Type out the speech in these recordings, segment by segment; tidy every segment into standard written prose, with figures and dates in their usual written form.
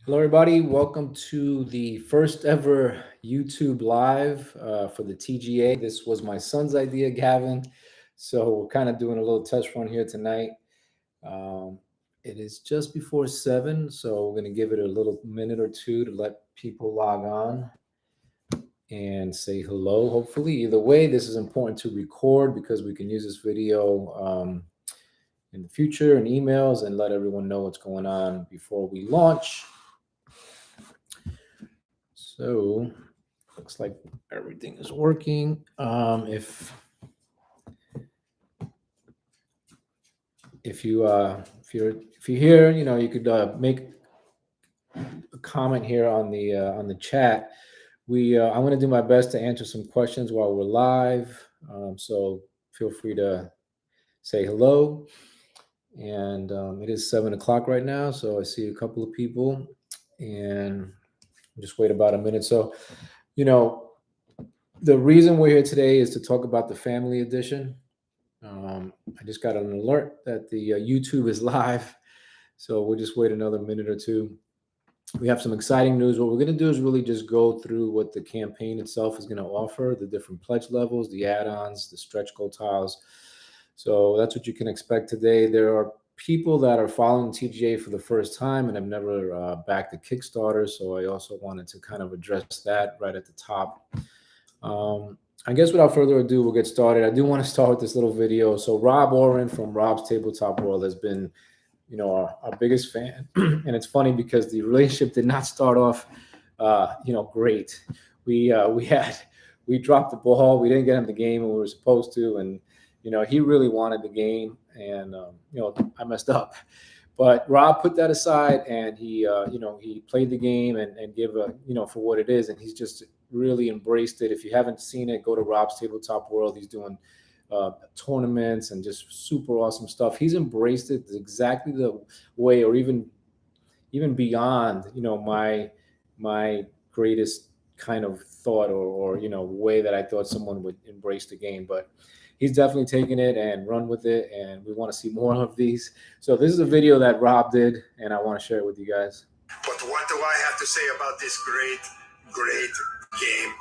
Hello, everybody. Welcome to the first ever YouTube live for the TGA. This was my son's idea, Gavin. So we're kind of doing a little test run here tonight. Um, it is just before 7, so we're going to give it a little minute or two to let people log on and say hello, hopefully. Either way, this is important to record because we can use this video in the future in emails and let everyone know what's going on before we launch. So looks like everything is working. If you're here, you could make a comment here on the chat. I'm going to do my best to answer some questions while we're live. So feel free to say hello. And it is 7 o'clock right now, so I see a couple of people, and just wait about a minute. So, you know, the reason we're here today is to talk about the family edition. I just got an alert that the YouTube is live, so we'll just wait another minute or two. We have some exciting news. What we're going to do is really just go through what the campaign itself is going to offer, the different pledge levels, the add-ons, the stretch goal tiles. So that's what you can expect today. There are people that are following TGA for the first time and have never backed a Kickstarter, so I also wanted to kind of address that right at the top. I guess without further ado, we'll get started. I do want to start with this little video. So Rob Oren from Rob's Tabletop World has been, our biggest fan. And it's funny because the relationship did not start off, great. We dropped the ball. We didn't get him the game when we were supposed to. And, he really wanted the game. And, I messed up. But Rob put that aside, and he played the game and gave for what it is. And he's just really embraced it. If you haven't seen it, go to Rob's Tabletop World. He's doing tournaments and just super awesome stuff. He's embraced it exactly the way, or even beyond, my greatest kind of thought or way that I thought someone would embrace the game. But he's definitely taken it and run with it, and we want to see more of these. So this is a video that Rob did, and I want to share it with you guys. But what do I have to say about this great game?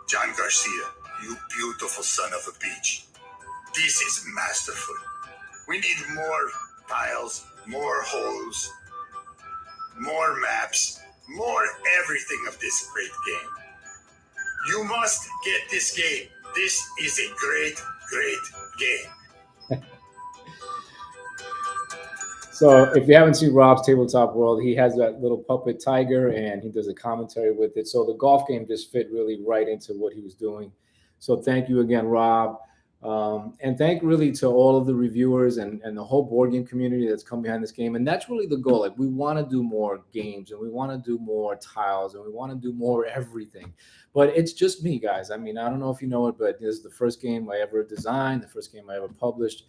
John Garcia, you beautiful son of a beach. This is masterful. We need more tiles, more holes, more maps, more everything of this great game. You must get this game. This is a great game. So if you haven't seen Rob's Tabletop World, he has that little puppet tiger, and he does a commentary with it. So the golf game just fit really right into what he was doing. So thank you again, Rob. And thank really to all of the reviewers and the whole board game community that's come behind this game. And that's really the goal. Like, we want to do more games, and we want to do more tiles, and we want to do more everything. But it's just me, guys. I mean, I don't know if you know it, but this is the first game I ever designed, the first game I ever published.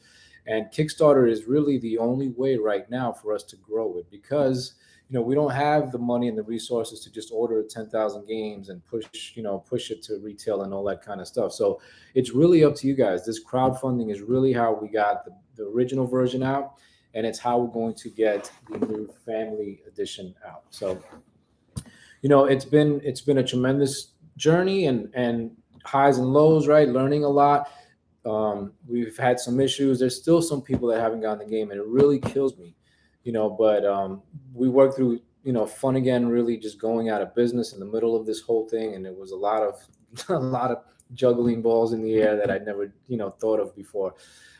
And Kickstarter is really the only way right now for us to grow it, because we don't have the money and the resources to just order 10,000 games and push it to retail and all that kind of stuff. So it's really up to you guys. This crowdfunding is really how we got the original version out, and it's how we're going to get the new family edition out. So it's been a tremendous journey, and highs and lows, right? Learning a lot. We've had some issues. There's still some people that haven't gotten the game, and it really kills me, but we worked through, Fun Again really just going out of business in the middle of this whole thing. And it was a lot of a lot of juggling balls in the air that I'd never, thought of before.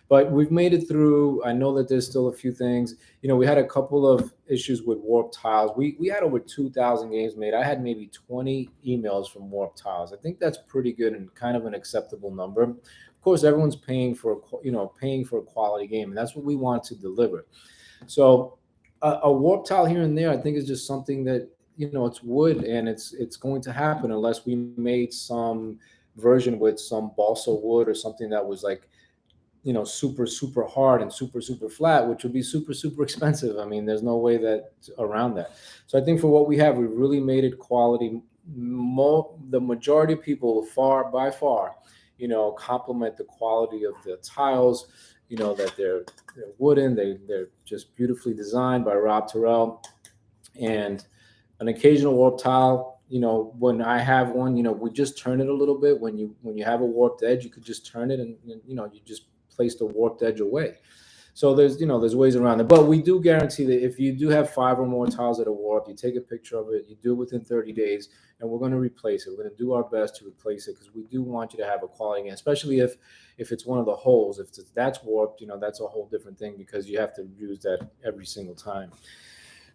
But we've made it through. I know that there's still a few things. We had a couple of issues with Warp Tiles. We had over 2,000 games made. I had maybe 20 emails from Warp Tiles. I think that's pretty good and kind of an acceptable number. Of course, everyone's paying for a quality game, and that's what we want to deliver. So a Warp Tile here and there, I think, is just something that, it's wood, and it's going to happen unless we made some version with some balsa wood or something that was like, super hard and super flat, which would be super expensive. I mean, there's no way that around that. So I think for what we have, we really made it quality. The majority of people, by far, compliment the quality of the tiles. That they're wooden. They're just beautifully designed by Rob Terrell. And an occasional warp tile, when I have one, we just turn it a little bit. When you have a warped edge, you could just turn it, and you just place the warped edge away. So there's ways around it, but we do guarantee that if you do have 5 or more tiles that are warped, you take a picture of it, you do it within 30 days, and we're going to replace it. We're going to do our best to replace it, because we do want you to have a quality game, especially if it's one of the holes. If that's warped, that's a whole different thing, because you have to use that every single time.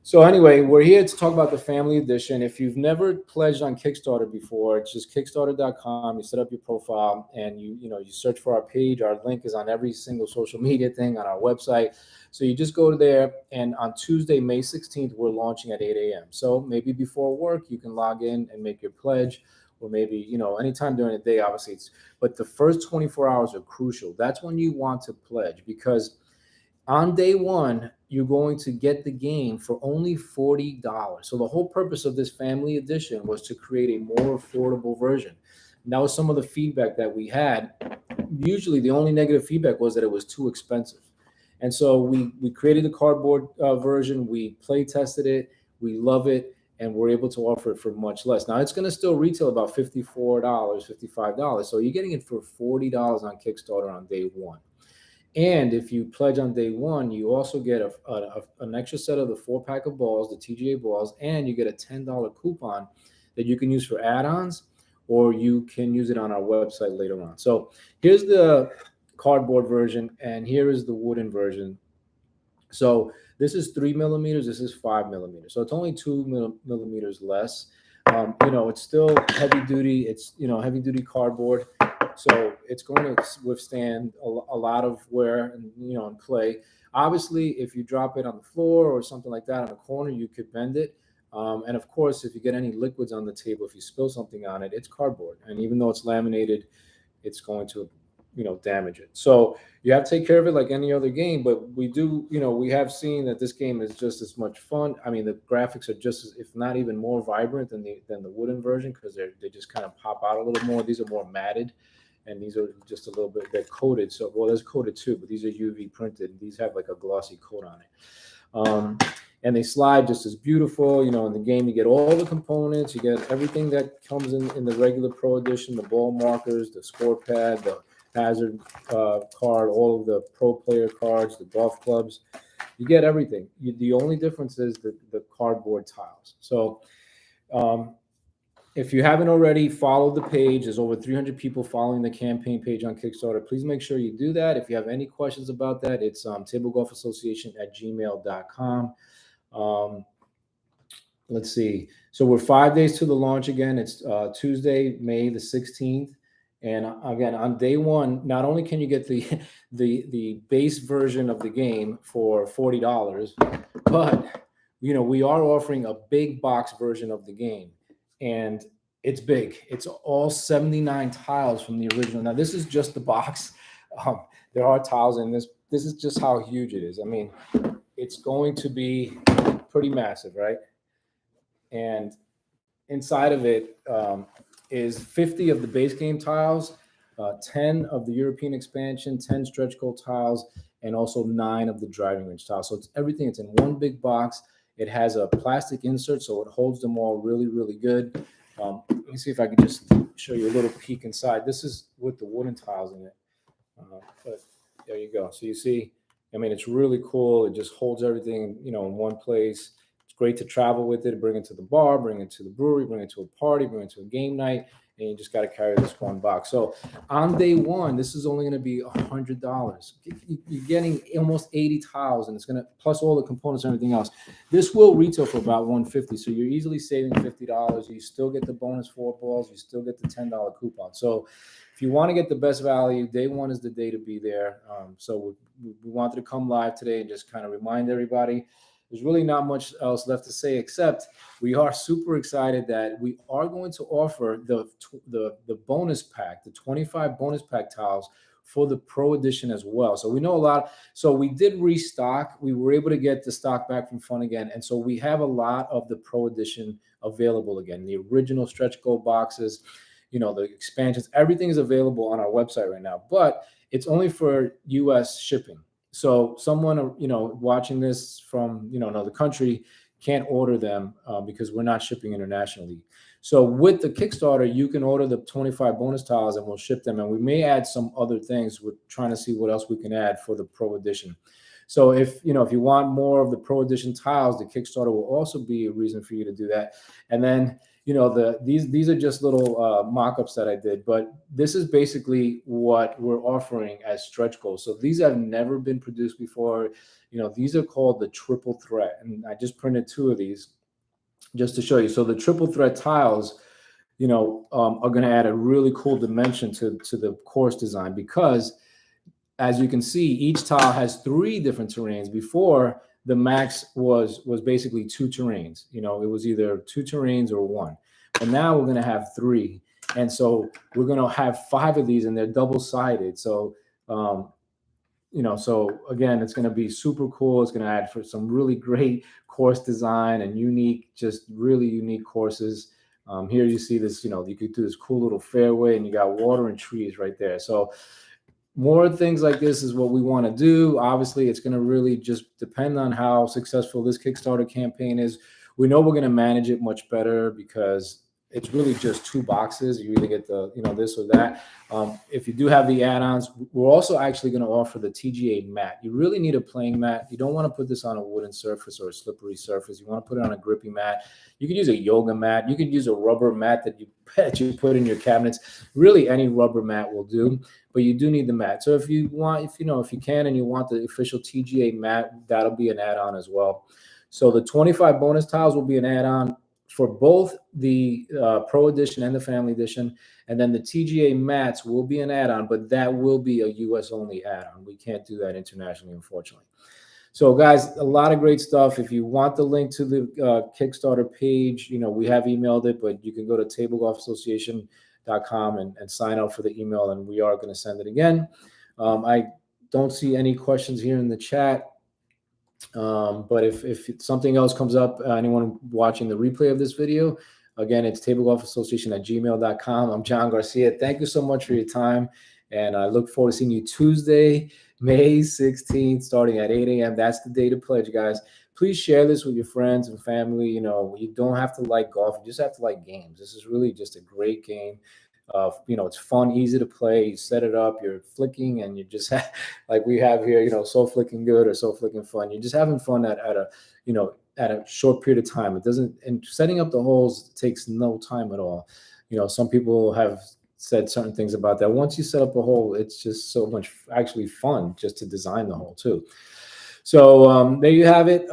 So anyway, we're here to talk about the family edition. If you've never pledged on Kickstarter before, it's just kickstarter.com. You set up your profile, and you search for our page. Our link is on every single social media thing on our website. So you just go there, and on Tuesday, May 16th, we're launching at 8 a.m. So maybe before work, you can log in and make your pledge, or maybe, anytime during the day, obviously. But the first 24 hours are crucial. That's when you want to pledge, because on day one, you're going to get the game for only $40. So the whole purpose of this family edition was to create a more affordable version. And that was some of the feedback that we had. Usually the only negative feedback was that it was too expensive. And so we created the cardboard version. We play tested it. We love it. And we're able to offer it for much less. Now, it's going to still retail about $54, $55. So you're getting it for $40 on Kickstarter on day one. And if you pledge on day one, you also get an extra set of the 4-pack of balls, the TGA balls, and you get a $10 coupon that you can use for add-ons, or you can use it on our website later on. So here's the cardboard version, and here is the wooden version. So this is 3 millimeters. This is 5 millimeters. So it's only 2 millimeters less. It's still heavy duty. It's heavy duty cardboard. So it's going to withstand a lot of wear and play. Obviously, if you drop it on the floor or something like that on a corner, you could bend it. And of course, if you get any liquids on the table, if you spill something on it, it's cardboard. And even though it's laminated, it's going to, damage it. So you have to take care of it like any other game. But we do, we have seen that this game is just as much fun. I mean, the graphics are just as, if not even more vibrant than the wooden version, because they just kind of pop out a little more. These are more matted. And these are just a little bit, they're coated. So, well, there's coated too, but these are UV printed. These have like a glossy coat on it. And they slide just as beautiful. In the game, you get all the components. You get everything that comes in the regular Pro Edition, the ball markers, the score pad, the hazard card, all of the pro player cards, the golf clubs. You get everything. The only difference is the cardboard tiles. So, if you haven't already followed the page, there's over 300 people following the campaign page on Kickstarter. Please make sure you do that. If you have any questions about that, it's tablegolfassociation@gmail.com. Let's see. So we're 5 days to the launch again. It's Tuesday, May the 16th. And again, on day one, not only can you get the base version of the game for $40, but we are offering a big box version of the game. And it's big. It's all 79 tiles from the original. Now, this is just the box. There are tiles in this. This is just how huge it is. I mean, it's going to be pretty massive, right? And inside of it is 50 of the base game tiles, 10 of the European expansion, 10 stretch goal tiles, and also 9 of the driving range tiles. So it's everything. It's in one big box. It has a plastic insert, so it holds them all really, really good. Let me see if I can just show you a little peek inside. This is with the wooden tiles in it. But there you go. So you see, I mean, it's really cool. It just holds everything, in one place. It's great to travel with it, bring it to the bar, bring it to the brewery, bring it to a party, bring it to a game night, and you just got to carry this one box. So on day one, this is only going to be $100. You're getting almost 80 tiles, and it's going to, plus all the components and everything else. This will retail for about $150. So you're easily saving $50. You still get the bonus 4 balls. You still get the $10 coupon. So if you want to get the best value, day one is the day to be there. So we wanted to come live today and just kind of remind everybody. There's really not much else left to say, except we are super excited that we are going to offer the bonus pack, the 25 bonus pack tiles for the Pro Edition as well. So we know a lot. So we did restock. We were able to get the stock back from Fun again. And so we have a lot of the Pro Edition available again. The original stretch goal boxes, the expansions, everything is available on our website right now, but it's only for US shipping. So someone, watching this from, another country can't order them because we're not shipping internationally. So with the Kickstarter, you can order the 25 bonus tiles and we'll ship them. And we may add some other things. We're trying to see what else we can add for the Pro Edition. So if you want more of the Pro Edition tiles, the Kickstarter will also be a reason for you to do that. And then, these are just little mock-ups that I did, but this is basically what we're offering as stretch goals. So these have never been produced before. These are called the triple threat. And I just printed 2 of these just to show you. So the triple threat tiles, are going to add a really cool dimension to the course design, because as you can see, each tile has 3 different terrains. Before, the max was basically 2 terrains. It was either 2 terrains or 1. And now we're going to have 3. And so we're going to have 5 of these, and they're double-sided. So, so again, it's going to be super cool. It's going to add for some really great course design and just really unique courses. Here you see this, you could do this cool little fairway, and you got water and trees right there. So more things like this is what we want to do. Obviously, it's going to really just depend on how successful this Kickstarter campaign is. We know we're going to manage it much better because it's really just 2 boxes. You either get the, this or that. If you do have the add-ons, we're also actually going to offer the TGA mat. You really need a playing mat. You don't want to put this on a wooden surface or a slippery surface. You want to put it on a grippy mat. You could use a yoga mat. You could use a rubber mat that you put in your cabinets. Really, any rubber mat will do, but you do need the mat. So if you can and you want the official TGA mat, that'll be an add-on as well. So the 25 bonus tiles will be an add-on for both the Pro Edition and the Family Edition. And then the TGA mats will be an add-on, but that will be a US-only add-on. We can't do that internationally, unfortunately. So, guys, a lot of great stuff. If you want the link to the Kickstarter page, we have emailed it, but you can go to tablegolfassociation.com and sign up for the email, and we are going to send it again. I don't see any questions here in the chat. But if something else comes up, anyone watching the replay of this video, again, it's tablegolfassociation@gmail.com. I'm John Garcia. Thank you so much for your time. And I look forward to seeing you Tuesday, May 16th, starting at 8 a.m. That's the day to pledge, guys. Please share this with your friends and family. You don't have to like golf. You just have to like games. This is really just a great game. It's fun, easy to play. You set it up, you're flicking, and you just like we have here, so flicking good or so flicking fun. You're just having fun at a short period of time. And setting up the holes takes no time at all. Some people have said certain things about that. Once you set up a hole, it's just so much actually fun just to design the hole too. So there you have it.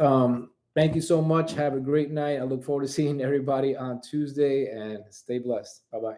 Thank you so much. Have a great night. I look forward to seeing everybody on Tuesday, and stay blessed. Bye-bye.